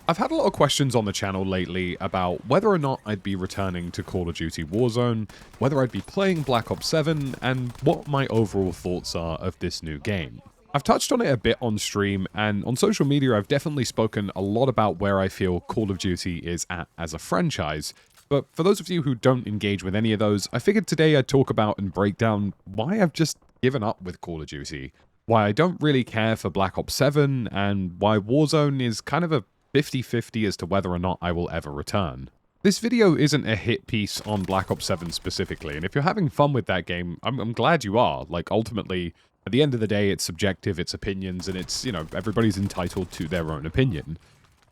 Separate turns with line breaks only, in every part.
I've had a lot of questions on the channel lately about whether or not I'd be returning to Call of Duty Warzone, whether I'd be playing Black Ops 7, and what my overall thoughts are of this new game. I've touched on it a bit on stream, and on social media I've definitely spoken a lot about where I feel Call of Duty is at as a franchise, but for those of you who don't engage with any of those, I figured today I'd talk about and break down why I've just given up with Call of Duty, why I don't really care for Black Ops 7, and why Warzone is kind of a 50-50 as to whether or not I will ever return. This video isn't a hit piece on Black Ops 7 specifically, and if you're having fun with that game, I'm glad you are. Like, ultimately, at the end of the day, it's subjective, it's opinions, and it's, everybody's entitled to their own opinion.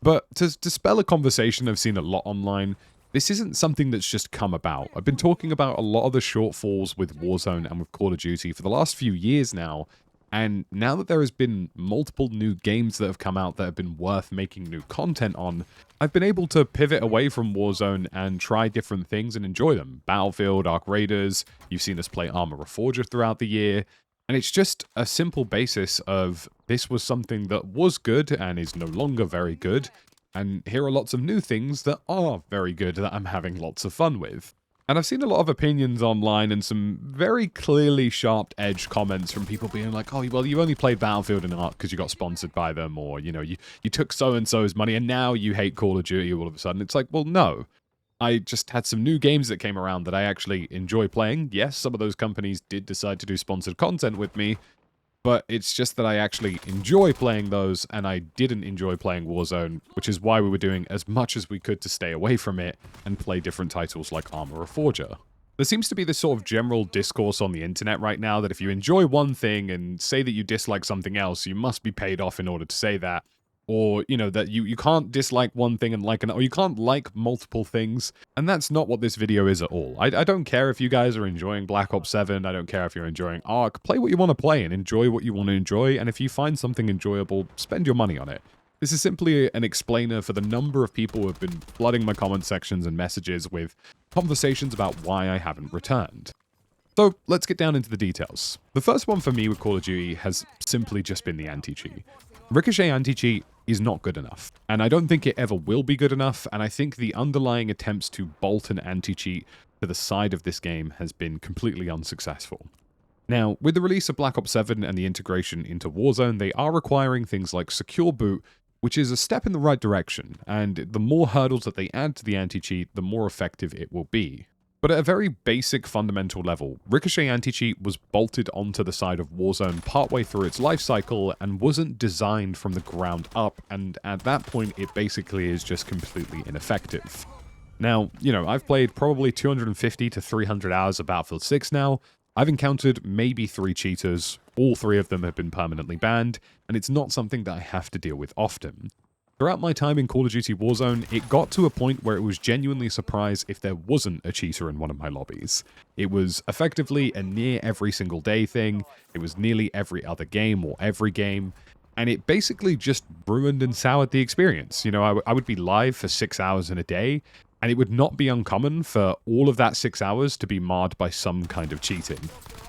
But to dispel a conversation I've seen a lot online, this isn't something that's just come about. I've been talking about a lot of the shortfalls with Warzone and with Call of Duty for the last few years now, and now that there has been multiple new games that have come out that have been worth making new content on, I've been able to pivot away from Warzone and try different things and enjoy them. Battlefield, Arc Raiders, you've seen us play Arma Reforger throughout the year, and it's just a simple basis of this was something that was good and is no longer very good, and here are lots of new things that are very good that I'm having lots of fun with. And I've seen a lot of opinions online and some very clearly sharp-edged comments from people being like, oh, well, you only played Battlefield and Ark because you got sponsored by them, or, you took so-and-so's money and now you hate Call of Duty all of a sudden. It's like, well, no. I just had some new games that came around that I actually enjoy playing. Yes, some of those companies did decide to do sponsored content with me, but it's just that I actually enjoy playing those, and I didn't enjoy playing Warzone, which is why we were doing as much as we could to stay away from it and play different titles like Arma Reforger. There seems to be this sort of general discourse on the internet right now that if you enjoy one thing and say that you dislike something else, you must be paid off in order to say that. Or, that you can't dislike one thing and like another, or you can't like multiple things, and that's not what this video is at all. I don't care if you guys are enjoying Black Ops 7, I don't care if you're enjoying Ark, play what you want to play and enjoy what you want to enjoy, and if you find something enjoyable, spend your money on it. This is simply an explainer for the number of people who have been flooding my comment sections and messages with conversations about why I haven't returned. So let's get down into the details. The first one for me with Call of Duty has simply just been the anti-cheat. Ricochet anti-cheat is not good enough, and I don't think it ever will be good enough, and I think the underlying attempts to bolt an anti-cheat to the side of this game has been completely unsuccessful. Now, with the release of Black Ops 7 and the integration into Warzone, they are requiring things like secure boot, which is a step in the right direction, and the more hurdles that they add to the anti-cheat, the more effective it will be. But at a very basic fundamental level, Ricochet anti-cheat was bolted onto the side of Warzone partway through its life cycle and wasn't designed from the ground up, and at that point it basically is just completely ineffective. Now, I've played probably 250 to 300 hours of Battlefield 6 now. I've encountered maybe 3 cheaters, all 3 of them have been permanently banned, and it's not something that I have to deal with often. Throughout my time in Call of Duty Warzone, it got to a point where it was genuinely surprised if there wasn't a cheater in one of my lobbies. It was effectively a near every single day thing, it was nearly every other game or every game, and it basically just ruined and soured the experience. I would be live for 6 hours in a day, and it would not be uncommon for all of that 6 hours to be marred by some kind of cheating.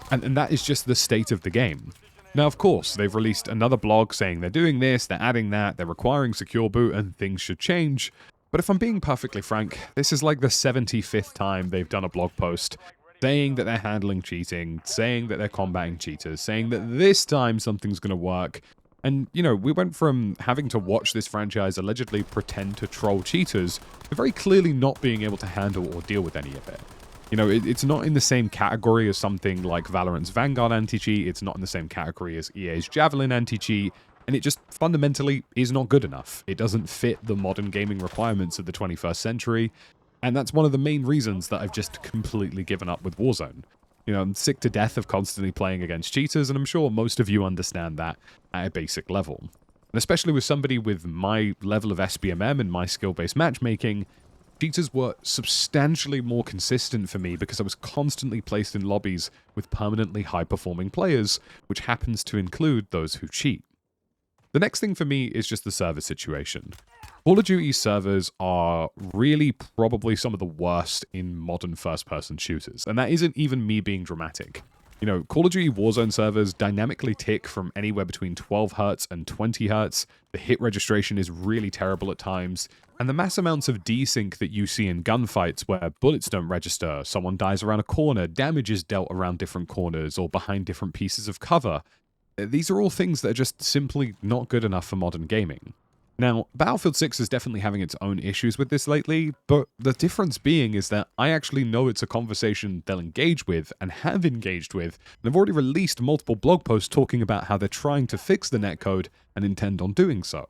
And that is just the state of the game. Now, of course, they've released another blog saying they're doing this, they're adding that, they're requiring secure boot, and things should change. But if I'm being perfectly frank, this is like the 75th time they've done a blog post saying that they're handling cheating, saying that they're combating cheaters, saying that this time something's going to work. And, we went from having to watch this franchise allegedly pretend to troll cheaters to very clearly not being able to handle or deal with any of it. It's not in the same category as something like Valorant's Vanguard anti-cheat, it's not in the same category as EA's Javelin anti-cheat, and it just fundamentally is not good enough. It doesn't fit the modern gaming requirements of the 21st century, and that's one of the main reasons that I've just completely given up with Warzone. I'm sick to death of constantly playing against cheaters, and I'm sure most of you understand that at a basic level. And especially with somebody with my level of SBMM and my skill-based matchmaking, cheaters were substantially more consistent for me because I was constantly placed in lobbies with permanently high-performing players, which happens to include those who cheat. The next thing for me is just the server situation. Call of Duty servers are really probably some of the worst in modern first-person shooters, and that isn't even me being dramatic. You know, Call of Duty Warzone servers dynamically tick from anywhere between 12 hertz and 20 hertz. The hit registration is really terrible at times, and the mass amounts of desync that you see in gunfights where bullets don't register, someone dies around a corner, damage is dealt around different corners or behind different pieces of cover. These are all things that are just simply not good enough for modern gaming. Now, Battlefield 6 is definitely having its own issues with this lately, but the difference being is that I actually know it's a conversation they'll engage with and have engaged with, and have already released multiple blog posts talking about how they're trying to fix the netcode and intend on doing so.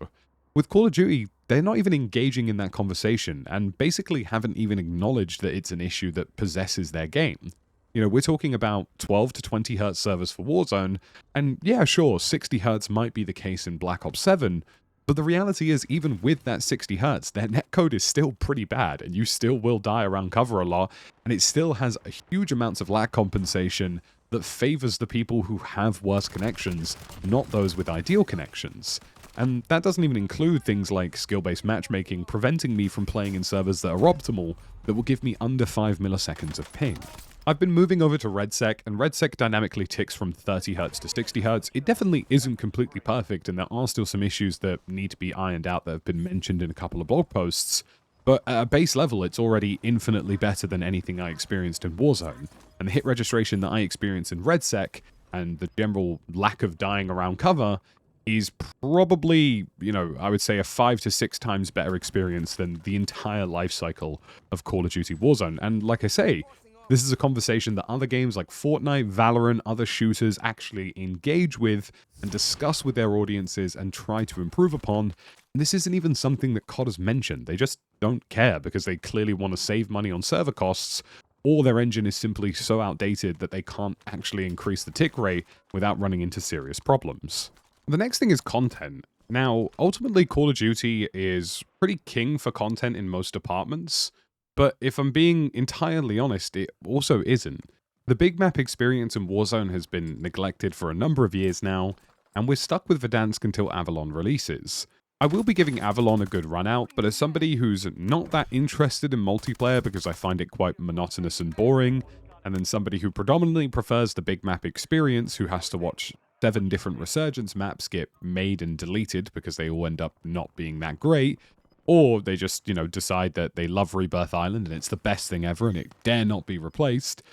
With Call of Duty, they're not even engaging in that conversation, and basically haven't even acknowledged that it's an issue that possesses their game. You know, we're talking about 12 to 20 hertz servers for Warzone, and yeah, sure, 60 hertz might be the case in Black Ops 7, but the reality is, even with that 60 hertz, their netcode is still pretty bad, and you still will die around cover a lot, and it still has huge amounts of lag compensation that favors the people who have worse connections, not those with ideal connections. And that doesn't even include things like skill-based matchmaking preventing me from playing in servers that are optimal that will give me under 5 milliseconds of ping. I've been moving over to RedSec, and RedSec dynamically ticks from 30 Hz to 60 Hz. It definitely isn't completely perfect, and there are still some issues that need to be ironed out that have been mentioned in a couple of blog posts, but at a base level, it's already infinitely better than anything I experienced in Warzone. And the hit registration that I experience in RedSec, and the general lack of dying around cover, is probably, you know, I would say a 5 to 6 times better experience than the entire life cycle of Call of Duty Warzone. And like I say, this is a conversation that other games like Fortnite, Valorant, other shooters actually engage with and discuss with their audiences and try to improve upon. And this isn't even something that COD has mentioned. They just don't care because they clearly want to save money on server costs, or their engine is simply so outdated that they can't actually increase the tick rate without running into serious problems. The next thing is content. Now, ultimately, Call of Duty is pretty king for content in most departments, but if I'm being entirely honest, it also isn't. The big map experience in Warzone has been neglected for a number of years now, and we're stuck with Verdansk until Avalon releases. I will be giving Avalon a good run out, but as somebody who's not that interested in multiplayer because I find it quite monotonous and boring, and then somebody who predominantly prefers the big map experience who has to watch 7 different Resurgence maps get made and deleted because they all end up not being that great, or they just, you know, decide that they love Rebirth Island and it's the best thing ever and it dare not be replaced,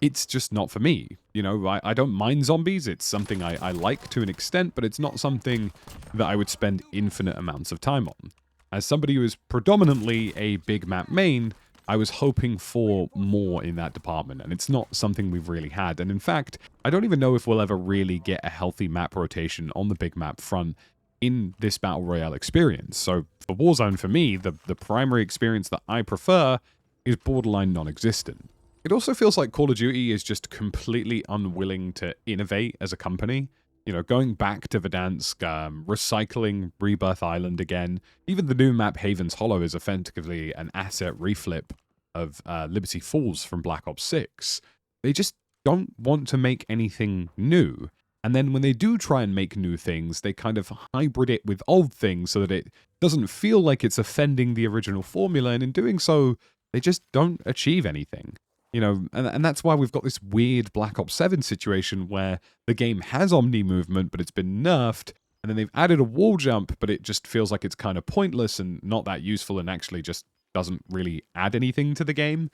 it's just not for me. You know, I don't mind zombies, it's something I like to an extent, but it's not something that I would spend infinite amounts of time on. As somebody who is predominantly a big map main, I was hoping for more in that department, and it's not something we've really had. And in fact, I don't even know if we'll ever really get a healthy map rotation on the big map front in this Battle Royale experience. So for Warzone, for me, the primary experience that I prefer is borderline non-existent. It also feels like Call of Duty is just completely unwilling to innovate as a company. You know, going back to Verdansk, recycling Rebirth Island again, even the new map Haven's Hollow is effectively an asset reflip of Liberty Falls from Black Ops 6. They just don't want to make anything new. And then when they do try and make new things, they kind of hybrid it with old things so that it doesn't feel like it's offending the original formula, and in doing so, they just don't achieve anything. You know, and that's why we've got this weird Black Ops 7 situation where the game has Omni movement, but it's been nerfed, and then they've added a wall jump, but it just feels like it's kind of pointless and not that useful and actually just doesn't really add anything to the game.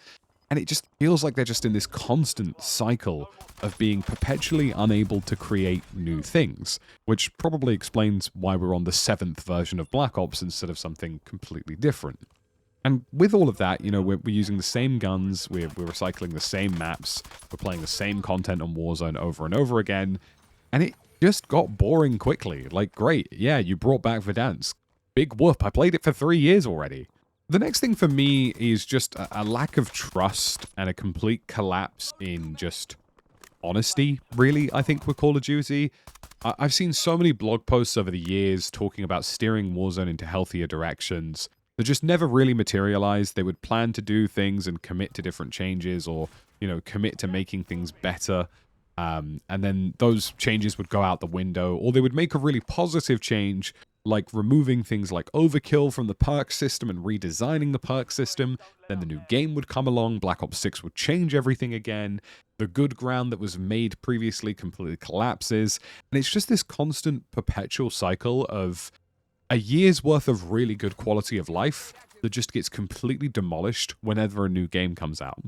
And it just feels like they're just in this constant cycle of being perpetually unable to create new things, which probably explains why we're on the 7th version of Black Ops instead of something completely different. And with all of that, you know, we're using the same guns, we're recycling the same maps, we're playing the same content on Warzone over and over again, and it just got boring quickly. Like, great, yeah, you brought back Verdansk. Big whoop, I played it for 3 years already. The next thing for me is just a lack of trust and a complete collapse in just honesty, really, I think, with Call of Duty. I've seen so many blog posts over the years talking about steering Warzone into healthier directions that just never really materialized. They would plan to do things and commit to different changes, or, you know, commit to making things better. And then those changes would go out the window, or they would make a really positive change like removing things like overkill from the perk system and redesigning the perk system. Then the new game would come along, Black Ops 6 would change everything again, the good ground that was made previously completely collapses, and it's just this constant perpetual cycle of a year's worth of really good quality of life that just gets completely demolished whenever a new game comes out.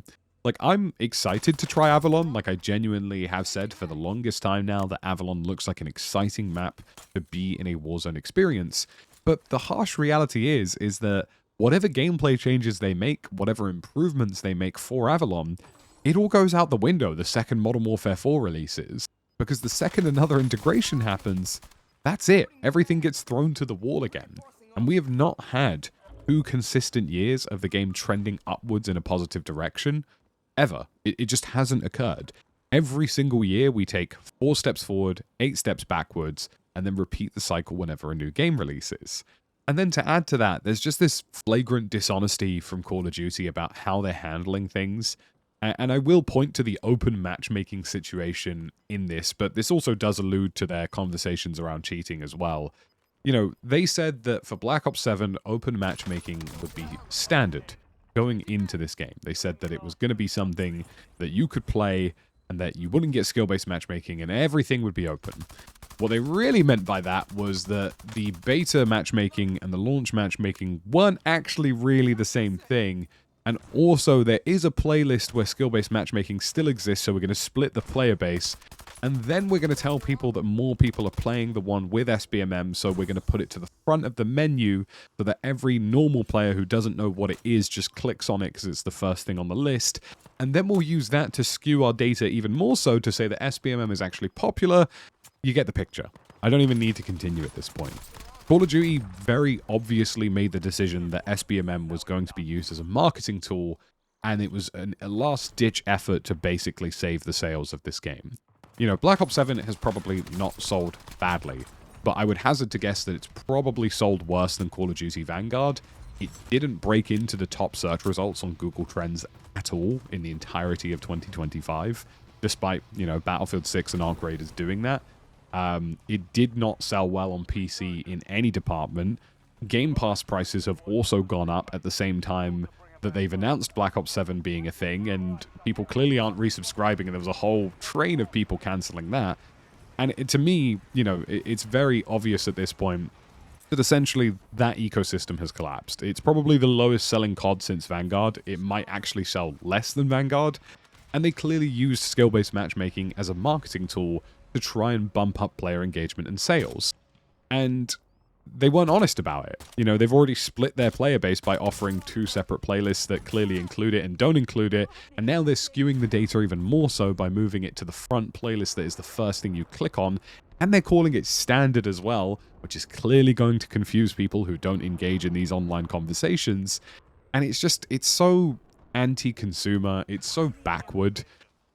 Like, I'm excited to try Avalon. Like, I genuinely have said for the longest time now that Avalon looks like an exciting map to be in a Warzone experience. But the harsh reality is that whatever gameplay changes they make, whatever improvements they make for Avalon, it all goes out the window the second Modern Warfare 4 releases. Because the second another integration happens, that's it. Everything gets thrown to the wall again. And we have not had 2 consistent years of the game trending upwards in a positive direction. Ever. It just hasn't occurred. Every single year we take 4 steps forward, 8 steps backwards, and then repeat the cycle whenever a new game releases. And then to add to that, there's just this flagrant dishonesty from Call of Duty about how they're handling things. And I will point to the open matchmaking situation in this, but this also does allude to their conversations around cheating as well. You know, they said that for Black Ops 7, open matchmaking would be standard going into this game. They said that it was going to be something that you could play and that you wouldn't get skill-based matchmaking and everything would be open. What they really meant by that was that the beta matchmaking and the launch matchmaking weren't actually really the same thing. And also, there is a playlist where skill-based matchmaking still exists, so we're going to split the player base. And then we're going to tell people that more people are playing the one with SBMM, so we're going to put it to the front of the menu so that every normal player who doesn't know what it is just clicks on it because it's the first thing on the list. And then we'll use that to skew our data even more so to say that SBMM is actually popular. You get the picture. I don't even need to continue at this point. Call of Duty very obviously made the decision that SBMM was going to be used as a marketing tool, and it was a last-ditch effort to basically save the sales of this game. You know, Black Ops 7 has probably not sold badly, but I would hazard to guess that it's probably sold worse than Call of Duty Vanguard. It didn't break into the top search results on Google Trends at all in the entirety of 2025, despite, you know, Battlefield 6 and Arc Raiders doing that. It did not sell well on PC in any department. Game Pass prices have also gone up at the same time that they've announced Black Ops 7 being a thing, and people clearly aren't resubscribing, and there was a whole train of people canceling that. And to me, you know, it's very obvious at this point that essentially that ecosystem has collapsed. It's probably the lowest selling COD since Vanguard. It might actually sell less than Vanguard, and they clearly used skill-based matchmaking as a marketing tool to try and bump up player engagement and sales. And they weren't honest about it. You know, they've already split their player base by offering 2 separate playlists that clearly include it and don't include it, and now they're skewing the data even more so by moving it to the front playlist that is the first thing you click on, and they're calling it standard as well, which is clearly going to confuse people who don't engage in these online conversations. And it's so anti-consumer, it's so backward,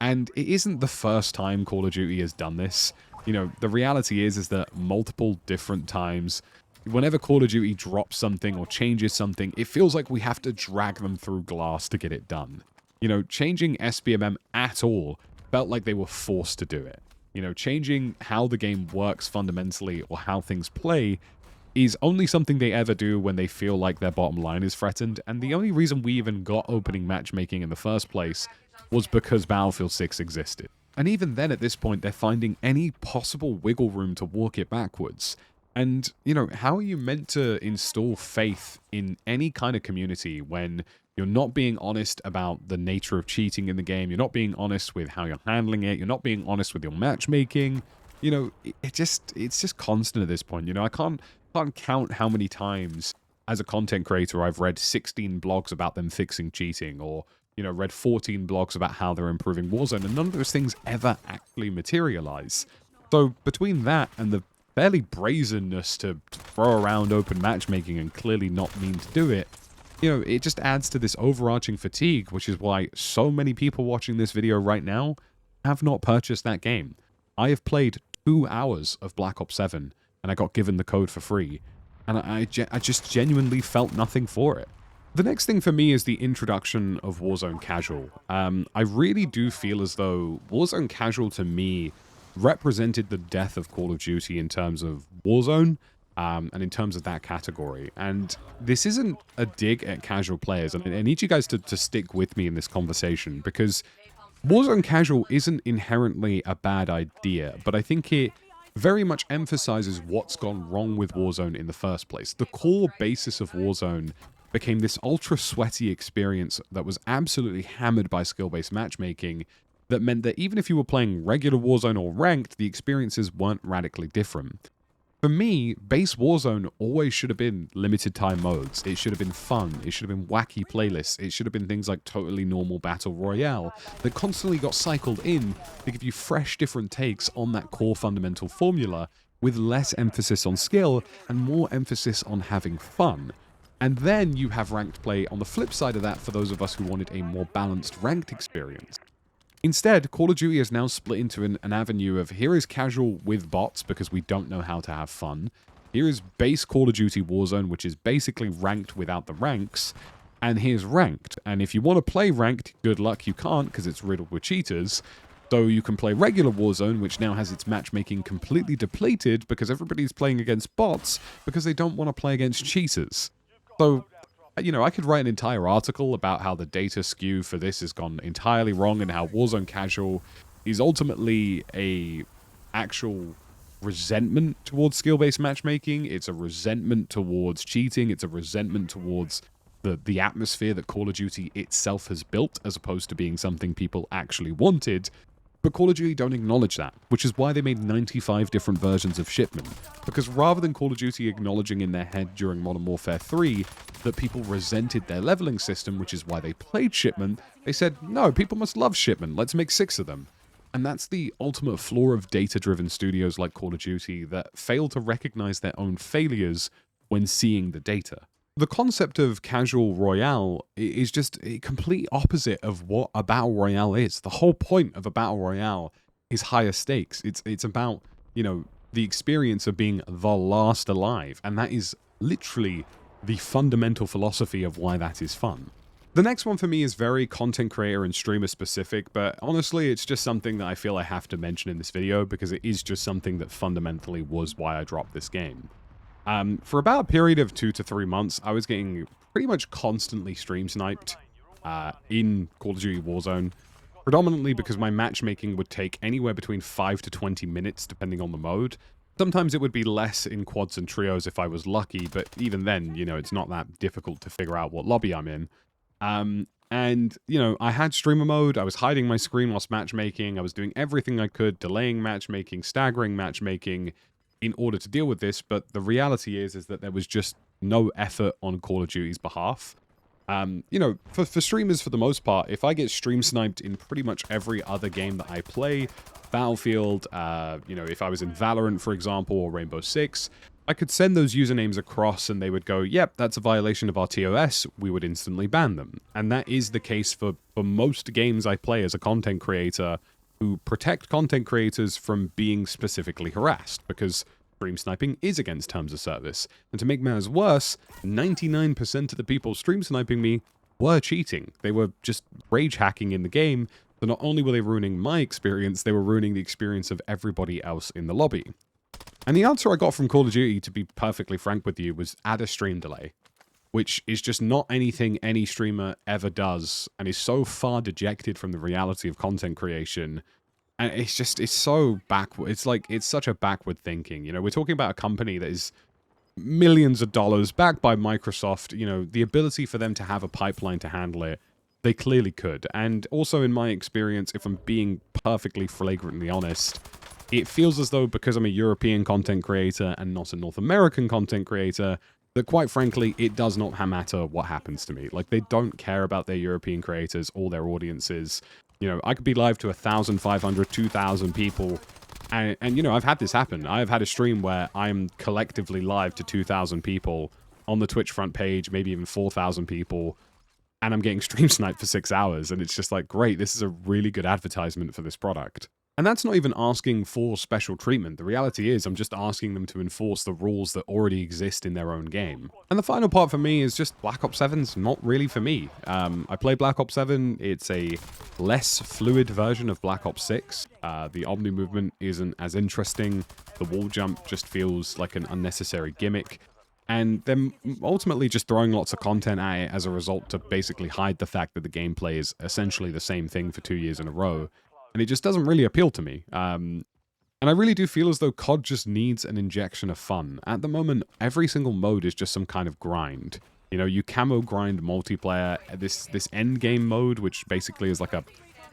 and it isn't the first time Call of Duty has done this. You know, the reality is that multiple different times, whenever Call of Duty drops something or changes something, it feels like we have to drag them through glass to get it done. You know, changing SBMM at all felt like they were forced to do it. You know, changing how the game works fundamentally or how things play is only something they ever do when they feel like their bottom line is threatened, and the only reason we even got opening matchmaking in the first place was because Battlefield 6 existed. And even then, at this point, they're finding any possible wiggle room to walk it backwards. And, you know, how are you meant to install faith in any kind of community when you're not being honest about the nature of cheating in the game, you're not being honest with how you're handling it, you're not being honest with your matchmaking? You know, it's just constant at this point. You know, I can't count how many times as a content creator I've read 16 blogs about them fixing cheating, or, you know, read 14 blogs about how they're improving Warzone, and none of those things ever actually materialize. So between that and the fairly brazenness to throw around open matchmaking and clearly not mean to do it, you know, it just adds to this overarching fatigue, which is why so many people watching this video right now have not purchased that game. I have played 2 hours of Black Ops 7, and I got given the code for free, and I just genuinely felt nothing for it. The next thing for me is the introduction of Warzone Casual. I really do feel as though Warzone Casual, to me, represented the death of Call of Duty in terms of Warzone, and in terms of that category. And this isn't a dig at casual players. And I need you guys to stick with me in this conversation, because Warzone casual isn't inherently a bad idea, but I think it very much emphasizes what's gone wrong with Warzone in the first place. The core basis of Warzone became this ultra sweaty experience that was absolutely hammered by skill-based matchmaking, that meant that even if you were playing regular Warzone or ranked, the experiences weren't radically different. For me, base Warzone always should have been limited time modes. It should have been fun. It should have been wacky playlists. It should have been things like totally normal battle royale that constantly got cycled in to give you fresh, different takes on that core fundamental formula, with less emphasis on skill and more emphasis on having fun. And then you have ranked play on the flip side of that for those of us who wanted a more balanced ranked experience. Instead, Call of Duty is now split into an avenue of, here is casual with bots because we don't know how to have fun. Here is base Call of Duty Warzone, which is basically ranked without the ranks. And here's ranked. And if you want to play ranked, good luck, you can't because it's riddled with cheaters. So you can play regular Warzone, which now has its matchmaking completely depleted because everybody's playing against bots because they don't want to play against cheaters. So, you know, I could write an entire article about how the data skew for this has gone entirely wrong and how Warzone Casual is ultimately a actual resentment towards skill-based matchmaking. It's a resentment towards cheating. It's a resentment towards the atmosphere that Call of Duty itself has built, as opposed to being something people actually wanted. But Call of Duty don't acknowledge that, which is why they made 95 different versions of Shipment. Because rather than Call of Duty acknowledging in their head during Modern Warfare 3 that people resented their leveling system, which is why they played Shipment, they said, no, people must love Shipment, let's make 6 of them. And that's the ultimate flaw of data-driven studios like Call of Duty that fail to recognize their own failures when seeing the data. The concept of casual royale is just a complete opposite of what a battle royale is. The whole point of a battle royale is higher stakes. It's about, you know, the experience of being the last alive, and that is literally the fundamental philosophy of why that is fun. The next one for me is very content creator and streamer specific, but honestly, it's just something that I feel I have to mention in this video because it is just something that fundamentally was why I dropped this game. For about a period of 2 to 3 months, I was getting pretty much constantly stream sniped in Call of Duty Warzone, predominantly because my matchmaking would take anywhere between 5 to 20 minutes, depending on the mode. Sometimes it would be less in quads and trios if I was lucky, but even then, you know, it's not that difficult to figure out what lobby I'm in. And, you know, I had streamer mode, I was hiding my screen whilst matchmaking, I was doing everything I could, delaying matchmaking, staggering matchmaking, in order to deal with this, but the reality is that there was just no effort on Call of Duty's behalf. You know, for streamers, for the most part, if I get stream sniped in pretty much every other game that I play, Battlefield, you know, if I was in Valorant, for example, or Rainbow Six, I could send those usernames across and they would go, yep, that's a violation of our TOS, we would instantly ban them. And that is the case for most games I play as a content creator, who protect content creators from being specifically harassed, because stream sniping is against terms of service. And to make matters worse, 99% of the people stream sniping me were cheating. They were just rage hacking in the game, so not only were they ruining my experience, they were ruining the experience of everybody else in the lobby. And the answer I got from Call of Duty, to be perfectly frank with you, was add a stream delay, which is just not anything any streamer ever does, and is so far dejected from the reality of content creation. And it's so backward. It's such a backward thinking. You know, we're talking about a company that is millions of dollars backed by Microsoft. You know, the ability for them to have a pipeline to handle it, they clearly could. And also in my experience, if I'm being perfectly flagrantly honest, it feels as though because I'm a European content creator and not a North American content creator, that quite frankly, it does not matter what happens to me. Like, they don't care about their European creators or their audiences. You know, I could be live to 1,500, 2,000 people, and you know, I've had this happen. I've had a stream where I'm collectively live to 2,000 people on the Twitch front page, maybe even 4,000 people, and I'm getting stream sniped for 6 hours, and it's just like, great, this is a really good advertisement for this product. And that's not even asking for special treatment. The reality is I'm just asking them to enforce the rules that already exist in their own game. And the final part for me is just Black Ops 7's not really for me. I play Black Ops 7. It's a less fluid version of Black Ops 6. The Omni movement isn't as interesting. The wall jump just feels like an unnecessary gimmick. And they're ultimately just throwing lots of content at it as a result to basically hide the fact that the gameplay is essentially the same thing for 2 years in a row. And it just doesn't really appeal to me. And I really do feel as though COD just needs an injection of fun. At the moment, every single mode is just some kind of grind. You know, you camo grind multiplayer. This end game mode, which basically is like a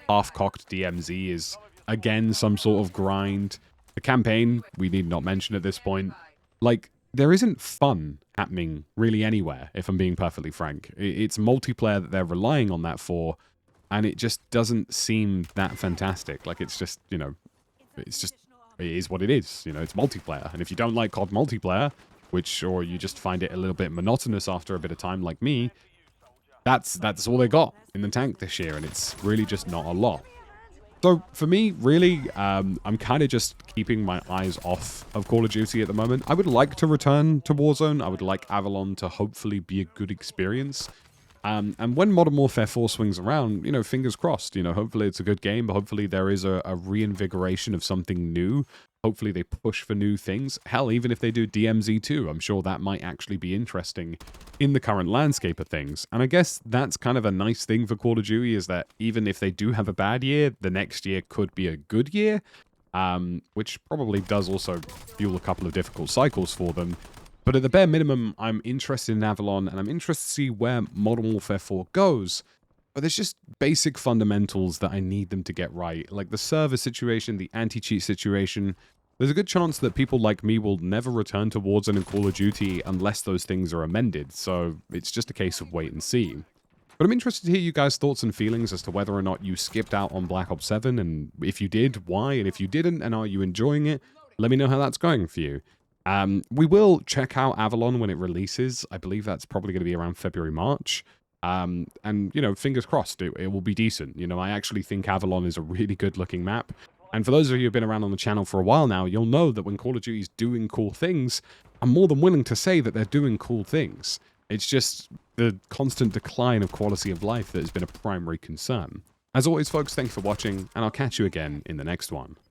half-cocked DMZ, is again some sort of grind. The campaign, we need not mention at this point. Like, there isn't fun happening really anywhere, if I'm being perfectly frank. It's multiplayer that they're relying on that for, and it just doesn't seem that fantastic. Like, it's just, you know, it is what it is. You know, it's multiplayer. And if you don't like COD multiplayer, or you just find it a little bit monotonous after a bit of time like me, that's all they got in the tank this year, and it's really just not a lot. So for me, really, I'm kind of just keeping my eyes off of Call of Duty at the moment. I would like to return to Warzone. I would like Avalon to hopefully be a good experience. And when Modern Warfare 4 swings around, you know, fingers crossed, you know, hopefully it's a good game, but hopefully there is a reinvigoration of something new. Hopefully they push for new things. Hell, even if they do DMZ2, I'm sure that might actually be interesting in the current landscape of things. And I guess that's kind of a nice thing for Call of Duty, is that even if they do have a bad year, the next year could be a good year, which probably does also fuel a couple of difficult cycles for them. But at the bare minimum, I'm interested in Avalon, and I'm interested to see where Modern Warfare 4 goes. But there's just basic fundamentals that I need them to get right. Like the server situation, the anti-cheat situation. There's a good chance that people like me will never return to Warzone and Call of Duty unless those things are amended. So it's just a case of wait and see. But I'm interested to hear you guys' thoughts and feelings as to whether or not you skipped out on Black Ops 7. And if you did, why? And if you didn't, and are you enjoying it? Let me know how that's going for you. We will check out Avalon when it releases. I believe that's probably going to be around February, March. And, you know, fingers crossed, it will be decent. You know, I actually think Avalon is a really good-looking map. And for those of you who've been around on the channel for a while now, you'll know that when Call of Duty is doing cool things, I'm more than willing to say that they're doing cool things. It's just the constant decline of quality of life that has been a primary concern. As always, folks, thanks for watching, and I'll catch you again in the next one.